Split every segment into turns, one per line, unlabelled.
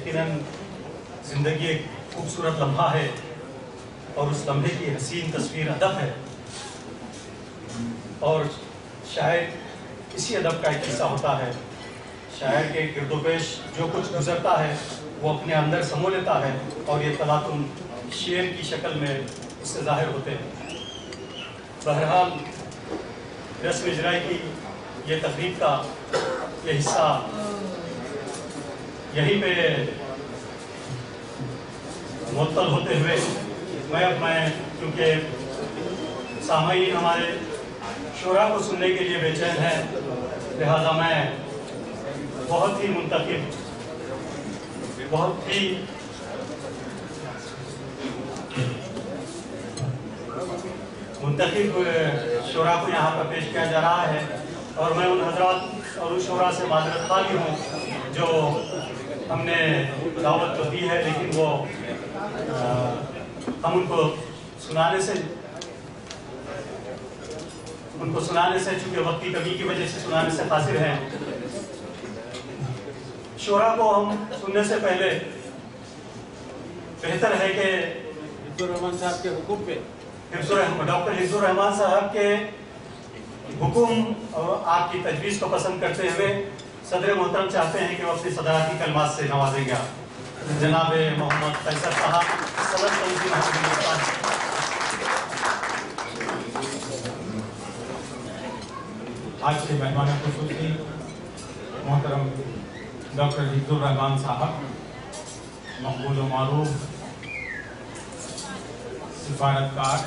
यकीनन जिंदगी एक खूबसूरत लम्हा है और उस लम्हे की हसीन तस्वीर अदब है, और शायद इसी अदब का एक हिस्सा होता है। शायर के गिरदोपेश जो कुछ गुजरता है वो अपने अंदर समो लेता है और ये तलातुम शेर की शक्ल में इससे ज़ाहिर होते हैं। बहरहाल रस्म इजराई की ये तकरीब का ये हिस्सा यहीं पे मुअत्तल होते हुए मैं क्योंकि सामईन हमारे शोरा को सुनने के लिए बेचैन है, लिहाजा मैं बहुत ही मुंतकिब, बहुत ही मुंतकिब शोरा को यहाँ पर पेश किया जा रहा है, और मैं उन हजरात और उस शोरा से माजरत खाली हूँ जो हमने दावत तो दी है, लेकिन वो हम उनको सुनाने से चूँकि वक्ती कमी की वजह से सुनाने से कासिर हैं। शोरा को हम सुनने से पहले बेहतर है कि
हिफ्ज़ुर-रहमान साहब के हुक्म पे
डॉक्टर हिफ्ज़ुर-रहमान साहब के हुक्म और आपकी तजवीज़ को पसंद करते हुए सदर मोहतरम चाहते हैं कि वो अपनी सदारती कलमात से नवाजेंगे जनाब मोहम्मद फैसल साहब।
आज के मेहमान खुसूसी मोहतरम डॉक्टर हिफ्ज़ुर-रहमान साहब, मकबूल व मारूफ सिफारतकार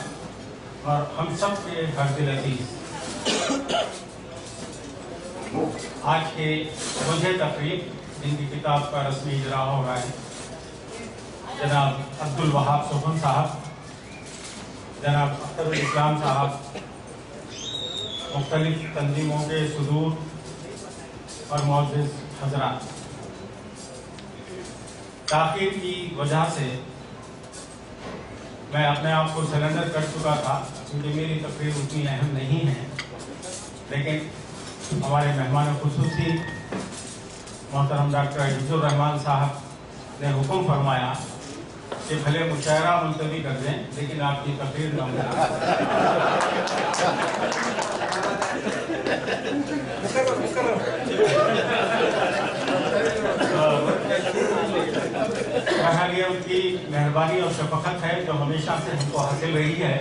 और हम सब के हर्दिल अज़ीज़, आज के वजह तकरीब जिनकी किताब का रस्मी इजरा हो रहा है, जनाब अब्दुल वहाब सुखन साहब, जनाब अख्तरुल इस्लाम साहब, मुख्तलिफ तंजीमों के सुदूर और मौजूद हजरात। ताख़ीर की वजह से मैं अपने आप को सरेंडर कर चुका था क्योंकि मेरी तकरीर उतनी अहम नहीं है, लेकिन हमारे मेहमान खुसूसी मोहतरम डॉक्टर हिफ्ज़ुर-रहमान साहब ने हुक्म फरमाया कि भले मुशायरा मुलतवी कर दें लेकिन आपकी तकरीर न ये उनकी मेहरबानी और शफ़क़त है जो हमेशा से हमको हासिल रही है।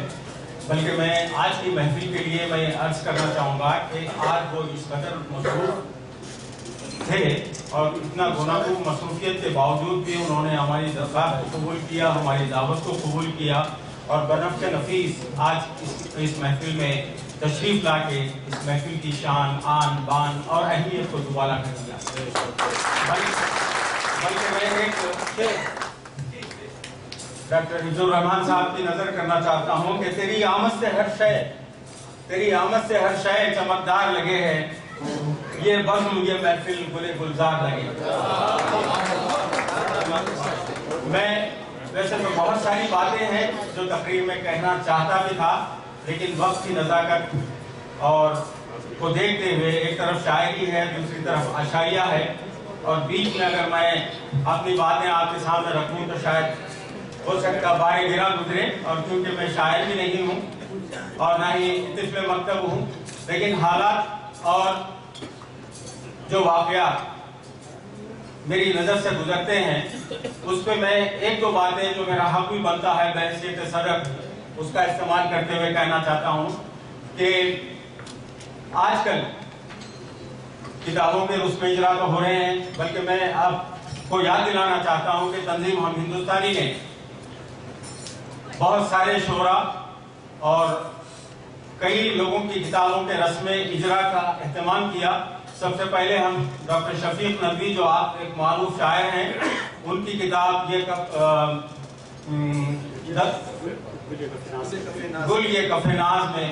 बल्कि मैं आज की महफिल के लिए मैं अर्ज़ करना चाहूँगा कि आज वो इस कदर मसरूफ़ थे और इतना गुनागो मसरूफियत के बावजूद भी उन्होंने हमारी दरख्वास्त को कबूल किया, हमारी दावत को कबूल किया और बनफ़ नफीस आज इस महफिल में तशरीफ़ ला के इस महफिल की शान, आन, बान और अहमियत को दुबारा कर दिया। बल्कि मैं एक डॉक्टर हिफ्ज़ुर-रहमान साहब की नज़र करना चाहता हूँ कि तेरी आमद से हर शय चमकदार लगे है, ये बज़्म ये महफिल गुले गुलजार लगे। मैं वैसे तो बहुत सारी बातें हैं जो तकरीर में कहना चाहता भी था, लेकिन वक्त की नज़ाकत और को देखते हुए एक तरफ शायरी है, दूसरी तरफ अशाइया है, और बीच में अगर मैं अपनी बातें आपके सामने रखूं तो शायद हो सकता बारे गिरा गुजरे, और क्योंकि मैं शायर भी नहीं हूँ और ना ही तिफ़्ल मकतब हूँ, लेकिन हालात और जो वाक़यात मेरी नज़र से गुजरते हैं उस पर मैं एक दो बातें जो मेरा हक भी बनता है बहैसियत सदर उसका इस्तेमाल करते हुए कहना चाहता हूँ कि आजकल किताबों के रुस्म इजरा तो हो रहे हैं, बल्कि मैं आपको याद दिलाना चाहता हूँ कि तंजीम हम हिंदुस्तानी ने बहुत सारे शोरा और कई लोगों की किताबों के रस्म इजरा का एहतमाम किया। सबसे पहले हम डॉक्टर शफीक नदवी जो आप एक मारूफ शायर हैं, उनकी किताब ये गुल ये कफेनाज में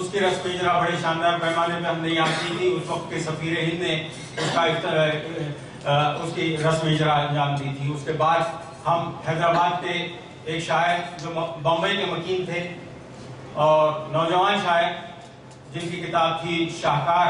उसकी रस्म इजरा बड़े शानदार पैमाने पे हमने यहाँ की थी। उस वक्त के सफीर हिंद ने उसकी रस्म इजरा अंजाम दी थी। उसके बाद हम हैदराबाद के एक शायर जो बम्बई के मकीन थे और नौजवान शायर जिनकी किताब थी शाहकार,